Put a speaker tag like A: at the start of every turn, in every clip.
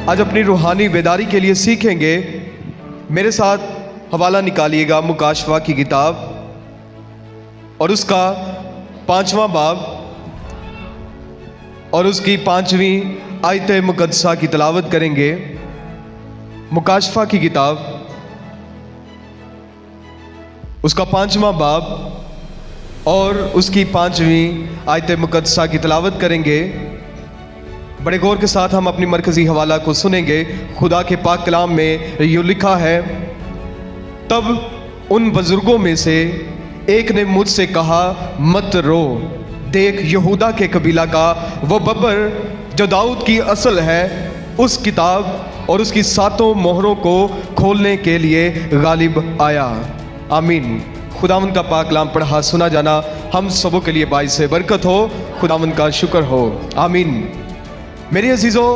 A: आज अपनी रूहानी बेदारी के लिए सीखेंगे। मेरे साथ हवाला निकालिएगा मुकाशफा की किताब और उसका 5वां बाब और उसकी 5वीं आयत मुकद्दसा की तिलावत करेंगे। मुकाशफा की किताब उसका 5वां बाब और उसकी 5वीं आयत मुकद्दसा की तिलावत करेंगे। बड़े गौर के साथ हम अपनी मरकजी हवाला को सुनेंगे। खुदा के पाक कलाम में यूँ लिखा है, तब उन बुजुर्गों में से एक ने मुझसे कहा, मत रो, देख यहूदा के कबीला का वो बब्बर जो दाऊद की असल है, उस किताब और उसकी 7 मोहरों को खोलने के लिए गालिब आया। आमीन। खुदावंद का पाक कलाम पढ़ा सुना जाना हम सबों के लिए बाइस से बरकत हो। खुदावंद का शुक्र हो। आमीन। मेरे अजीजों,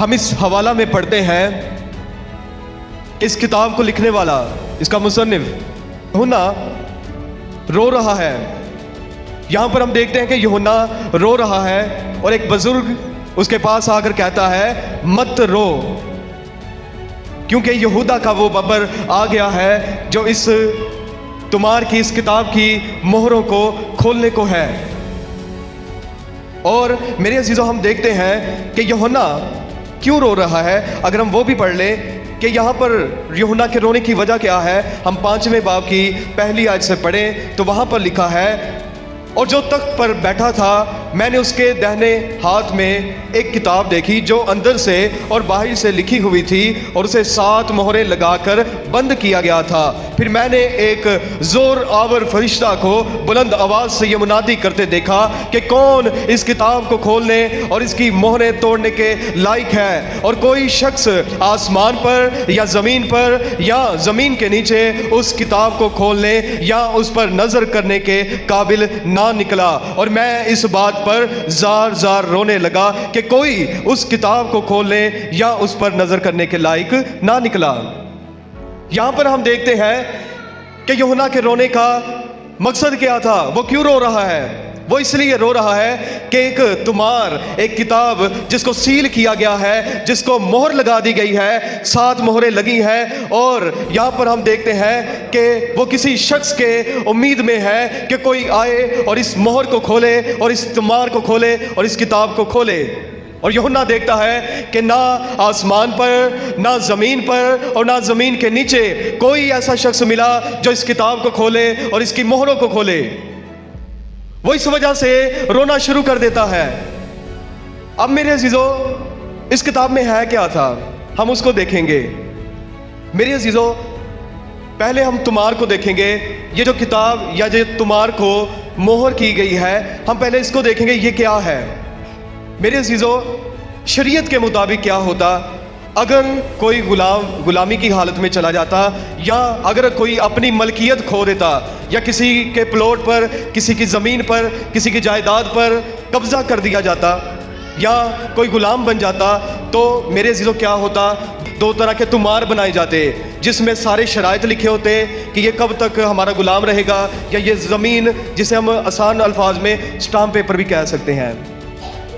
A: हम इस हवाला में पढ़ते हैं, इस किताब को लिखने वाला, इसका मुसन्निफ यूहन्ना रो रहा है। यहां पर हम देखते हैं कि यूहन्ना रो रहा है और एक बुजुर्ग उसके पास आकर कहता है, मत रो, क्योंकि यहूदा का वो बब्बर आ गया है जो इस तुमार की, इस किताब की मोहरों को खोलने को है। और मेरे अजीजों, हम देखते हैं कि यूहन्ना क्यों रो रहा है। अगर हम वो भी पढ़ लें कि यहाँ पर यूहन्ना के रोने की वजह क्या है, हम 5वें बाब की पहली आयत से पढ़ें तो वहाँ पर लिखा है, और जो तख्त पर बैठा था मैंने उसके दाहिने हाथ में एक किताब देखी जो अंदर से और बाहर से लिखी हुई थी और उसे 7 मोहरें लगाकर बंद किया गया था। फिर मैंने एक जोर आवर फरिश्ता को बुलंद आवाज से ये मुनादी करते देखा कि कौन इस किताब को खोलने और इसकी मोहरें तोड़ने के लायक है। और कोई शख्स आसमान पर या ज़मीन पर या ज़मीन के नीचे उस किताब को खोलने या उस पर नज़र करने के काबिल ना निकला। और मैं इस बात पर जार जार रोने लगा कि कोई उस किताब को खोलने या उस पर नजर करने के लायक ना निकला। यहां पर हम देखते हैं कि यूहन्ना के रोने का मकसद क्या था, वो क्यों रो रहा है। वो इसलिए रो रहा है कि एक तुमार, एक किताब जिसको सील किया गया है, जिसको मोहर लगा दी गई है, 7 मोहरें लगी हैं, और यहाँ पर हम देखते हैं कि वो किसी शख्स के उम्मीद में है कि कोई आए और इस मोहर को खोले और इस तुमार को खोले और इस किताब को खोले। और यूहन्ना देखता है कि ना आसमान पर, ना ज़मीन पर और ना ज़मीन के नीचे कोई ऐसा शख्स मिला जो इस किताब को खोले और इसकी मोहरों को खोले। वो इस वजह से रोना शुरू कर देता है। अब मेरे अजीजों, इस किताब में है क्या था, हम उसको देखेंगे। मेरे अजीजों, पहले हम तुमार को देखेंगे। ये जो किताब या जो तुमार को मोहर की गई है, हम पहले इसको देखेंगे, ये क्या है। मेरे अजीजों, शरीयत के मुताबिक क्या होता अगर कोई गुलामी की हालत में चला जाता, या अगर कोई अपनी मलकियत खो देता, या किसी के प्लॉट पर, किसी की ज़मीन पर, किसी की जायदाद पर कब्ज़ा कर दिया जाता, या कोई गुलाम बन जाता, तो मेरे अजीजों क्या होता, 2 तरह के तुमार बनाए जाते जिसमें सारे शराइत लिखे होते कि ये कब तक हमारा गुलाम रहेगा, या ये ज़मीन, जिसे हम आसान अल्फाज में स्टाम्प पेपर भी कह सकते हैं।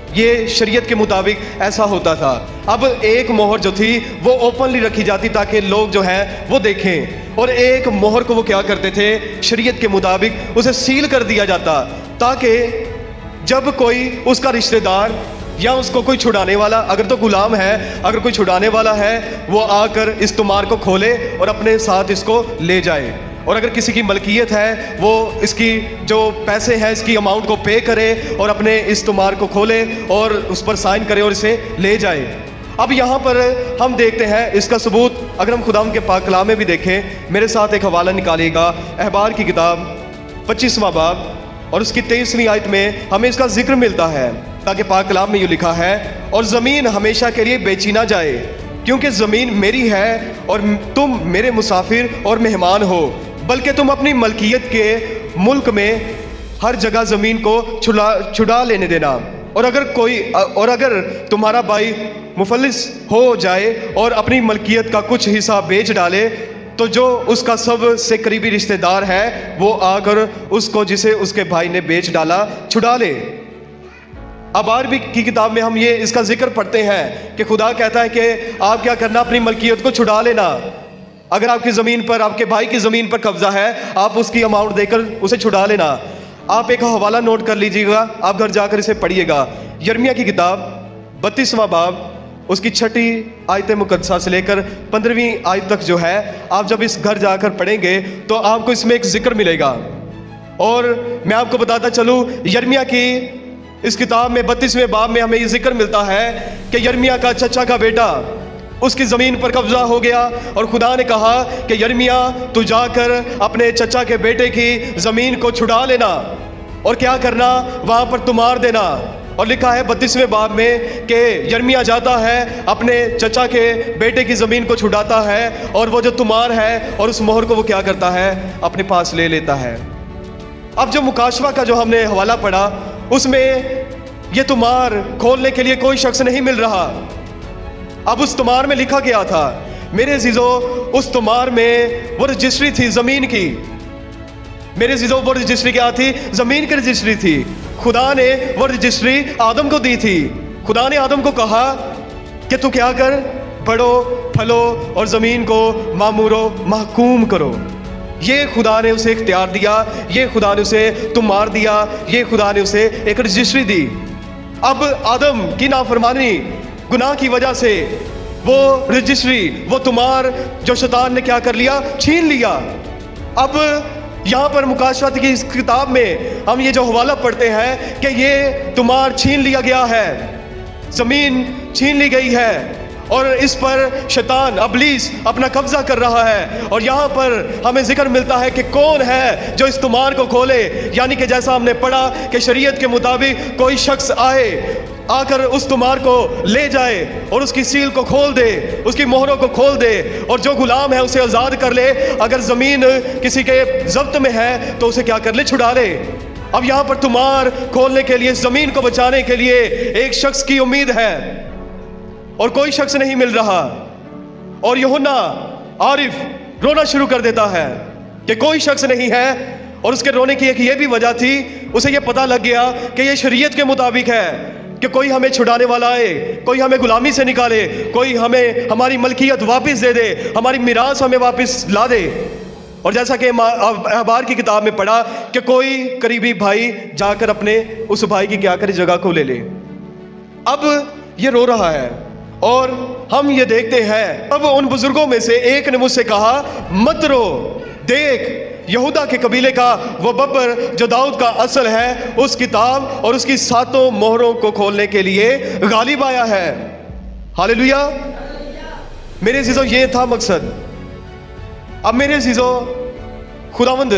A: ये शरीयत के मुताबिक ऐसा होता था। अब एक मोहर जो थी वो ओपनली रखी जाती ताकि लोग जो हैं वो देखें, और एक मोहर को वो क्या करते थे, शरीयत के मुताबिक उसे सील कर दिया जाता ताकि जब कोई उसका रिश्तेदार या उसको कोई छुड़ाने वाला, अगर तो गुलाम है, अगर कोई छुड़ाने वाला है, वो आकर इस तुमार को खोले और अपने साथ इसको ले जाए। और अगर किसी की मलकियत है, वो इसकी जो पैसे हैं इसकी अमाउंट को पे करे और अपने इस तुमार को खोले और उस पर साइन करे और इसे ले जाए। अब यहाँ पर हम देखते हैं इसका सबूत, अगर हम खुदाम के पाक कलाम में भी देखें। मेरे साथ एक हवाला निकालिएगा, अहबार की किताब 25वां बाब और उसकी 23वीं आयत में हमें इसका जिक्र मिलता है। ताकि पाक कलाम में यूँ लिखा है, और ज़मीन हमेशा के लिए बेची ना जाए, क्योंकि ज़मीन मेरी है और तुम मेरे मुसाफिर और मेहमान हो, बल्कि तुम अपनी मलकियत के मुल्क में हर जगह ज़मीन को छुड़ा लेने देना। और अगर तुम्हारा भाई मुफलिस हो जाए और अपनी मलकियत का कुछ हिस्सा बेच डाले, तो जो उसका सबसे करीबी रिश्तेदार है वो आकर उसको, जिसे उसके भाई ने बेच डाला, छुड़ा ले। आबार भी की किताब में हम ये इसका जिक्र पढ़ते हैं कि खुदा कहता है कि आप क्या करना, अपनी मलकियत को छुड़ा लेना। अगर आपकी ज़मीन पर, आपके भाई की ज़मीन पर कब्ज़ा है, आप उसकी अमाउंट देकर उसे छुड़ा लेना। आप एक हवाला नोट कर लीजिएगा, आप घर जाकर इसे पढ़िएगा। यिर्मयाह की किताब 32वां बाब, उसकी 6ठी आयत मुकद्दसा से लेकर 15वीं आयत तक जो है, आप जब इस घर जाकर पढ़ेंगे तो आपको इसमें एक जिक्र मिलेगा। और मैं आपको बताता चलूँ, यिर्मयाह की इस किताब में 32वें बाब में हमें ये जिक्र मिलता है कि यिर्मयाह का चचा का बेटा, उसकी ज़मीन पर कब्ज़ा हो गया और खुदा ने कहा कि यिर्मयाह तू जाकर अपने चचा के बेटे की ज़मीन को छुड़ा लेना और क्या करना, वहाँ पर तू मार देना। और लिखा है 32वें बाब में कि यिर्मयाह जाता है, अपने चचा के बेटे की ज़मीन को छुड़ाता है और वो जो तुमार है और उस मोहर को वो क्या करता है, अपने पास ले लेता है। अब जो मुकाशवा का जो हमने हवाला पढ़ा, उसमें ये तुमार खोलने के लिए कोई शख्स नहीं मिल रहा। अब उस तुमार में लिखा गया था, मेरे अज़ीज़ों, उस तुमार में वो रजिस्ट्री थी ज़मीन की। मेरे अज़ीज़ों, वो रजिस्ट्री क्या थी? ज़मीन की रजिस्ट्री थी। खुदा ने वो रजिस्ट्री आदम को दी थी। खुदा ने आदम को कहा कि तू क्या कर, बढ़ो, फलो और ज़मीन को मामूरो महकूम करो। ये खुदा ने उसे इख्तियार दिया, ये खुदा ने उसे तुमार दिया, ये खुदा ने उसे एक रजिस्ट्री दी। अब आदम की नाफरमानी, गुनाह की वजह से वो रजिस्ट्री, वो तुमार जो शैतान ने क्या कर लिया, छीन लिया। अब यहाँ पर मुकाशवत की इस किताब में हम ये जो हवाला पढ़ते हैं कि ये तुमार छीन लिया गया है, ज़मीन छीन ली गई है और इस पर शैतान अबलीस अपना कब्जा कर रहा है। और यहाँ पर हमें जिक्र मिलता है कि कौन है जो इस तुमार को खोले, यानी कि जैसा हमने पढ़ा कि शरीयत के मुताबिक कोई शख्स आए, आकर उस तुमार को ले जाए और उसकी सील को खोल दे, उसकी मोहरों को खोल दे और जो गुलाम है उसे आज़ाद कर ले। अगर ज़मीन किसी के ज़ब्त में है तो उसे क्या कर ले, छुड़ा ले। अब यहाँ पर तुमार खोलने के लिए, ज़मीन को बचाने के लिए एक शख्स की उम्मीद है और कोई शख्स नहीं मिल रहा। और यूहन्ना आरिफ रोना शुरू कर देता है कि कोई शख्स नहीं है। और उसके रोने की एक ये भी वजह थी, उसे ये पता लग गया कि ये शरीयत के मुताबिक है कि कोई हमें छुड़ाने वाला आए, कोई हमें गुलामी से निकाले, कोई हमें हमारी मलकियत वापस दे दे, हमारी मिरास हमें वापस ला दे। और जैसा कि अखबार की किताब में पढ़ा कि कोई करीबी भाई जाकर अपने उस भाई की क्या करे, जगह को ले ले। अब ये रो रहा है और हम ये देखते हैं, अब उन बुजुर्गों में से एक ने मुझसे कहा, मत रो, देख यहूदा के कबीले का वो बब्बर जो दाऊद का असल है, उस किताब और उसकी 7 मोहरों को खोलने के लिए गालिब आया है। हालेलुया। मेरे अज़ीज़ों, ये था मकसद। अब मेरे अज़ीज़ों, खुदावंद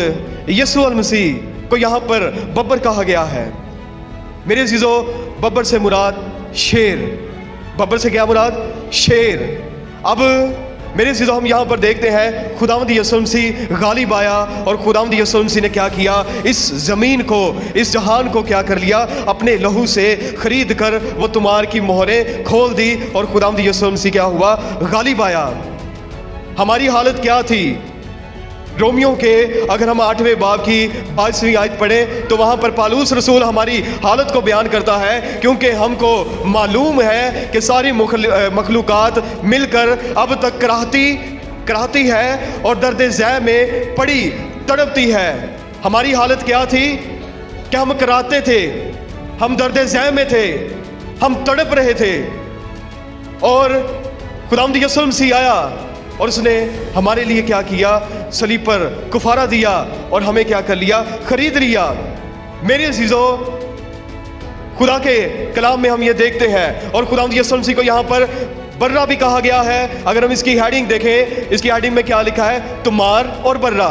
A: यीशु अल मसीह को यहाँ पर बब्बर कहा गया है। मेरे अज़ीज़ों, बब्बर से मुराद शेर। बब्बर से क्या मुराद? शेर। अब मेरे अज़ीज़ों, हम यहाँ पर देखते हैं खुदावंद यीशु मसीह गालिब आया और खुदावंद यीशु मसीह ने क्या किया, इस ज़मीन को, इस जहान को क्या कर लिया, अपने लहू से खरीद कर वो तुमार की मोहरें खोल दी और खुदावंद यीशु मसीह क्या हुआ, गालिब आया। हमारी हालत क्या थी? रोमियो के अगर हम 8वें बाब की 22वीं आयत पढ़ें तो वहाँ पर पालूस रसूल हमारी हालत को बयान करता है, क्योंकि हमको मालूम है कि सारी मखलूकात मिलकर अब तक कराहती है और दर्द ज़ै में पड़ी तड़पती है। हमारी हालत क्या थी कि हम कराहते थे, हम दर्द ज़ै में थे, हम तड़प रहे थे। और खुदावंद यीशु मसीह आया और उसने हमारे लिए क्या किया, सलीब पर कुफारा दिया और हमें क्या कर लिया, खरीद लिया। मेरे अज़ीज़ों, खुदा के कलाम में हम ये देखते हैं और खुदावंद यीशु मसीह को यहाँ पर बर्रा भी कहा गया है। अगर हम इसकी हेडिंग देखें, इसकी हेडिंग में क्या लिखा है, तुमार और बर्रा।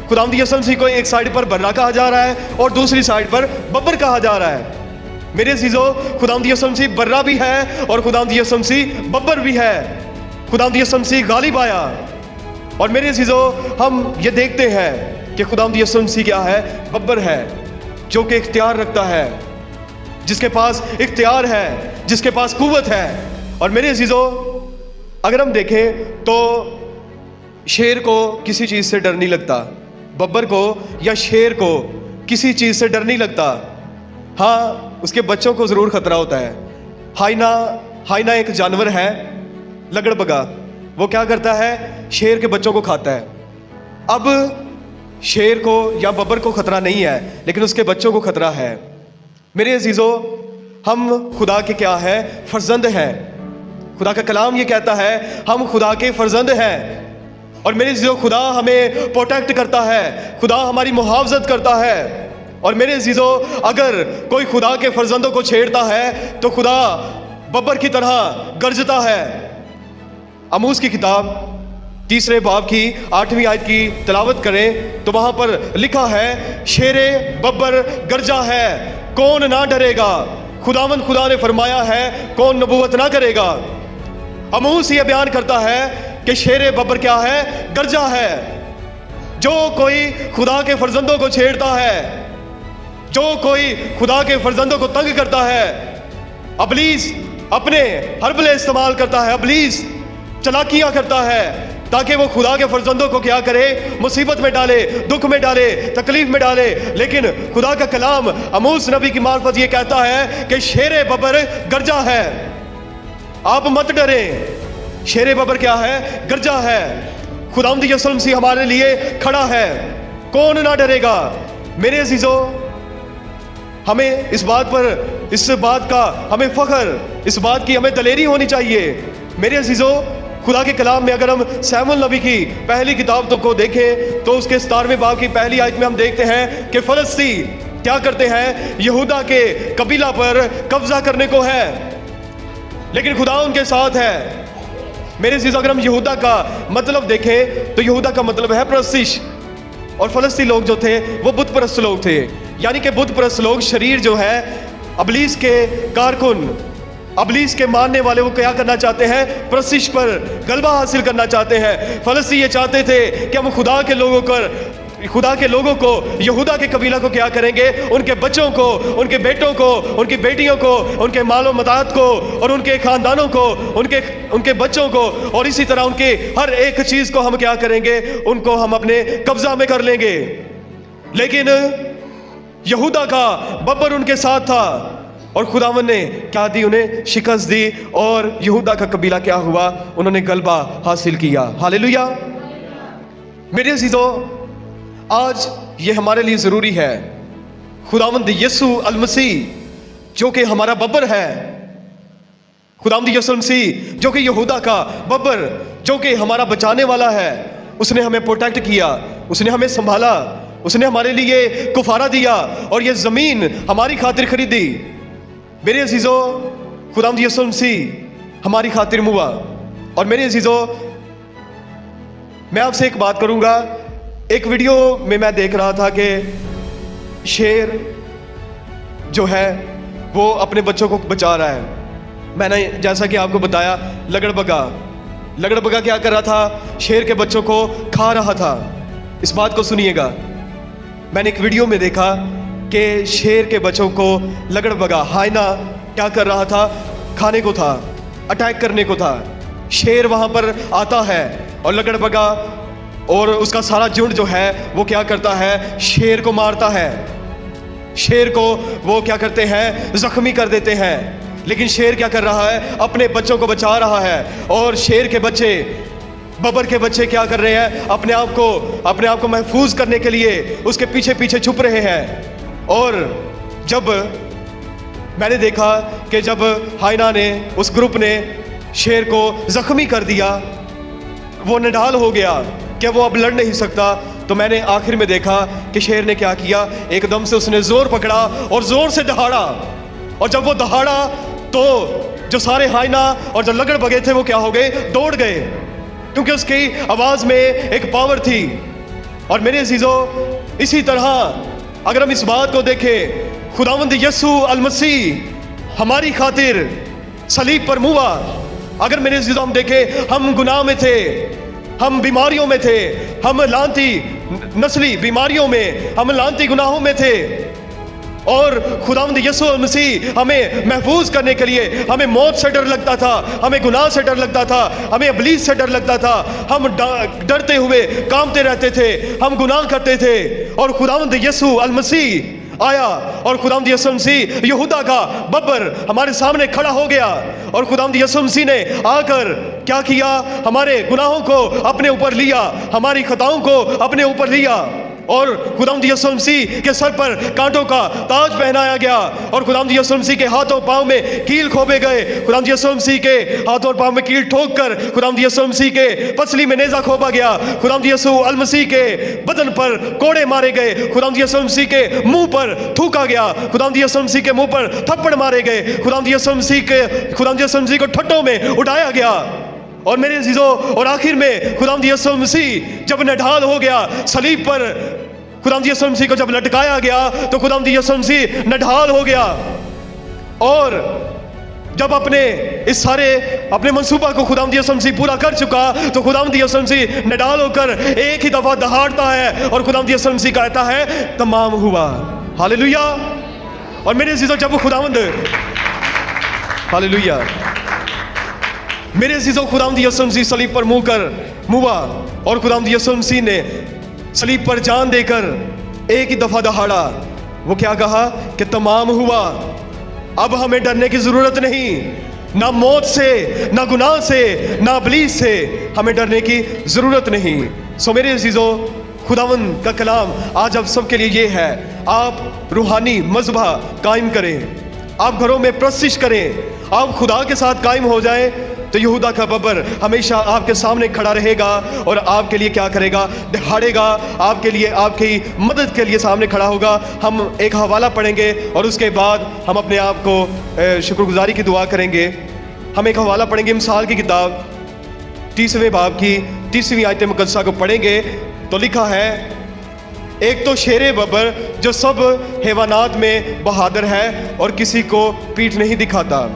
A: खुदावंद यीशु मसीह को एक साइड पर बर्रा कहा जा रहा है और दूसरी साइड पर बब्बर कहा जा रहा है। मेरे अज़ीज़ों, खुदावंद यीशु मसीह बर्रा भी है और खुदावंद यीशु मसीह बब्बर भी है। खुदावंद यीशु मसीह गालिब आया। और मेरे अज़ीज़ों, हम ये देखते हैं कि खुदावंद यीशु मसीह क्या है, बब्बर है, जो कि इख्तियार रखता है, जिसके पास इख्तियार है, जिसके पास कुव्वत है। और मेरे अज़ीज़ों, अगर हम देखें तो शेर को किसी चीज़ से डर नहीं लगता, बब्बर को या शेर को किसी चीज़ से डर नहीं लगता। हाँ, اس کے بچوں کو ضرور خطرہ ہوتا ہے. ہائنا ایک جانور ہے لگڑ بگا. وہ کیا کرتا ہے؟ شیر کے بچوں کو کھاتا ہے. اب شیر کو یا ببر کو خطرہ نہیں ہے لیکن اس کے بچوں کو خطرہ ہے. میرے عزیزو، ہم خدا کے کیا ہے؟ فرزند ہیں. خدا کا کلام یہ کہتا ہے ہم خدا کے فرزند ہیں. اور میرے عزیزو، خدا ہمیں پروٹیکٹ کرتا ہے، خدا ہماری محافظت کرتا ہے. اور میرے عزیزو، اگر کوئی خدا کے فرزندوں کو چھیڑتا ہے تو خدا ببر کی طرح گرجتا ہے. آموز کی کتاب 3 باب کی 8ویں آیت کی تلاوت کریں تو وہاں پر لکھا ہے شیر ببر گرجا ہے کون نہ ڈرے گا. خدا نے فرمایا ہے کون نبوت نہ کرے گا. آموز یہ بیان کرتا ہے کہ شیر ببر کیا ہے؟ گرجا ہے. جو کوئی خدا کے فرزندوں کو چھیڑتا ہے، جو کوئی خدا کے فرزندوں کو تنگ کرتا ہے، ابلیس اپنے حربلے استعمال کرتا ہے، ابلیس چلاکیاں کرتا ہے تاکہ وہ خدا کے فرزندوں کو کیا کرے؟ مصیبت میں ڈالے، دکھ میں ڈالے، تکلیف میں ڈالے. لیکن خدا کا کلام آموز نبی کی معرفت یہ کہتا ہے کہ شیر ببر گرجا ہے. آپ مت ڈریں. شیر ببر کیا ہے؟ گرجا ہے. خداوند یسوع مسیح ہمارے لیے کھڑا ہے، کون نہ ڈرے گا. میرے عزیزو، ہمیں اس بات کا ہمیں فخر، اس بات کی ہمیں دلیری ہونی چاہیے. میرے عزیزو، خدا کے کلام میں اگر ہم سیموئیل نبی کی پہلی کتاب کو دیکھیں تو اس کے 17ویں باب کی پہلی آیت میں ہم دیکھتے ہیں کہ فلسطی کیا کرتے ہیں؟ یہودا کے قبیلہ پر قبضہ کرنے کو ہے، لیکن خدا ان کے ساتھ ہے. میرے عزیزو، اگر ہم یہودا کا مطلب دیکھیں تو یہودا کا مطلب ہے پرستش. اور فلسطی لوگ جو تھے وہ بت پرست لوگ تھے. یعنی کہ بت پرست لوگ، شریر جو ہے، ابلیس کے کارکن، ابلیس کے ماننے والے، وہ کیا کرنا چاہتے ہیں؟ پرستش پر غلبہ حاصل کرنا چاہتے ہیں. فلسطی یہ چاہتے تھے کہ ہم خدا کے لوگوں کو یہودا کے قبیلہ کو کیا کریں گے؟ ان کے بچوں کو، ان کے بیٹوں کو، ان کی بیٹیوں کو، ان کے مال و متاعت کو، اور ان کے خاندانوں کو، ان کے بچوں کو، اور اسی طرح ان کے ہر ایک چیز کو ہم کیا کریں گے؟ ان کو ہم اپنے قبضہ میں کر لیں گے. لیکن یہودا کا ببر ان کے ساتھ تھا اور خداوند نے کیا دی؟ انہیں شکست دی. اور یہودا کا قبیلہ کیا ہوا؟ انہوں نے غلبہ حاصل کیا. ہاللیلویا. میرے عزیزو، آج یہ ہمارے لیے ضروری ہے. خداوند یسوع المسیح جو کہ ہمارا ببر ہے، خداوند یسوع المسیح جو کہ یہودا کا ببر، جو کہ ہمارا بچانے والا ہے، اس نے ہمیں پروٹیکٹ کیا، اس نے ہمیں سنبھالا، اس نے ہمارے لیے کفارہ دیا اور یہ زمین ہماری خاطر خریدی. میرے عزیزو، خداوند یسوع مسیح ہماری خاطر ہوا. اور میرے عزیزو، میں آپ سے ایک بات کروں گا. ایک ویڈیو میں دیکھ رہا تھا کہ شیر جو ہے وہ اپنے بچوں کو بچا رہا ہے. میں نے جیسا کہ آپ کو بتایا، لگڑ بگا کیا کر رہا تھا؟ شیر کے بچوں کو کھا رہا تھا. اس بات کو سنیے گا. میں نے ایک ویڈیو میں دیکھا کہ شیر کے بچوں کو لگڑ بگا، ہائنا کیا کر رہا تھا؟ کھانے کو تھا، اٹیک کرنے کو تھا. شیر وہاں پر آتا ہے اور لگڑ بگا اور اس کا سارا جھنڈ جو ہے وہ کیا کرتا ہے؟ شیر کو مارتا ہے. شیر کو وہ کیا کرتے ہیں؟ زخمی کر دیتے ہیں. لیکن شیر کیا کر رہا ہے؟ اپنے بچوں کو بچا رہا ہے. اور شیر کے بچے، ببر کے بچے کیا کر رہے ہیں؟ اپنے آپ کو محفوظ کرنے کے لیے اس کے پیچھے چھپ رہے ہیں. اور جب میں نے دیکھا کہ جب ہائنا نے، اس گروپ نے شیر کو زخمی کر دیا، وہ نڈال ہو گیا کہ وہ اب لڑ نہیں سکتا، تو میں نے آخر میں دیکھا کہ شیر نے کیا کیا؟ ایک دم سے اس نے زور پکڑا اور زور سے دہاڑا. اور جب وہ دہاڑا تو جو سارے ہائنا اور جو لگڑ بگے تھے وہ کیا ہو گئے؟ دوڑ گئے، کیونکہ اس کی آواز میں ایک پاور تھی. اور میرے عزیزو، اسی طرح اگر ہم اس بات کو دیکھیں، خداوند یسوع المسیح ہماری خاطر صلیب پر ہوا. اگر میرے عزیزو ہم دیکھیں، ہم گناہ میں تھے، ہم بیماریوں میں تھے، ہم لعنتی نسلی بیماریوں میں، ہم لعنتی گناہوں میں تھے. اور خداوند یسوع المسیح ہمیں محفوظ کرنے کے لیے، ہمیں موت سے ڈر لگتا تھا، ہمیں گناہ سے ڈر لگتا تھا، ہمیں ابلیس سے ڈر لگتا تھا، ہم ڈرتے ہوئے کامتے رہتے تھے، ہم گناہ کرتے تھے. اور خداوند یسوع المسیح आया और खुदावंद यीशु मसीह यहूदा का बब्बर हमारे सामने खड़ा हो गया और खुदावंद यीशु मसीह ने आकर क्या किया, हमारे गुनाहों को अपने ऊपर लिया, हमारी खताओं को अपने ऊपर लिया और खुदावंद यीशु मसीह के सर पर कांटों का ताज पहनाया गया और खुदावंद यीशु मसीह के हाथों पांव में कील खोपे गए। खुदावंद यीशु मसीह के हाथों और पांव में कील ठोक कर खुदावंद यीशु मसीह के पसली में नेजा खोपा गया। खुदावंद यीशु अल मसीह के बदन पर कोड़े मारे गए। खुदावंद यीशु मसीह के मुंह पर थूका गया। खुदावंद यीशु मसीह के मुंह पर थप्पड़ मारे गए। खुदावंद यीशु मसीह को ठट्टों में उठाया गया। और मेरे अजीजों, और आखिर में खुदावंद यीशु मसीह जब निढाल हो गया सलीब पर, खुदावंद यीशु मसीह को जब लटकाया गया तो खुदावंद यीशु मसीह निढाल हो गया और जब अपने मंसूबा को खुदावंद यीशु मसीह पूरा कर चुका तो खुदावंद यीशु मसीह निढाल होकर एक ही दफा दहाड़ता है और खुदावंद यीशु मसीह कहता है तमाम हुआ। हालेलुया। और मेरे अजीजों, जब खुदावंद हालेलुया मेरे अजीजों, खुदावंद यीशु मसीह सलीब पर मुआ और खुदावंद यीशु मसीह ने सलीब पर जान देकर एक ही दफा दहाड़ा। वो क्या कहा कि तमाम हुआ। अब हमें डरने की जरूरत नहीं, ना मौत से, ना गुनाह से, ना इब्लीस से हमें डरने की जरूरत नहीं। सो मेरे अजीजों, खुदावंद का कलाम आज आप सबके लिए ये है, आप रूहानी मज़बा कायम करें, आप घरों में प्रस्तिश करें, आप खुदा के साथ कायम हो जाएं तो यहूदा का बब्बर हमेशा आपके सामने खड़ा रहेगा और आपके लिए क्या करेगा, दहाड़ेगा, आपके लिए, आपकी मदद के लिए सामने खड़ा होगा। हम एक हवाला पढ़ेंगे और उसके बाद हम अपने आप को शुक्रगुजारी की दुआ करेंगे। हम एक हवाला पढ़ेंगे, मिसाल की किताब 30वें बाब की 30वीं आयत मुकद्दसा को पढ़ेंगे तो लिखा है, एक तो शेरे बब्बर जो सब हैवानात में बहादुर है और किसी को पीठ नहीं दिखाता।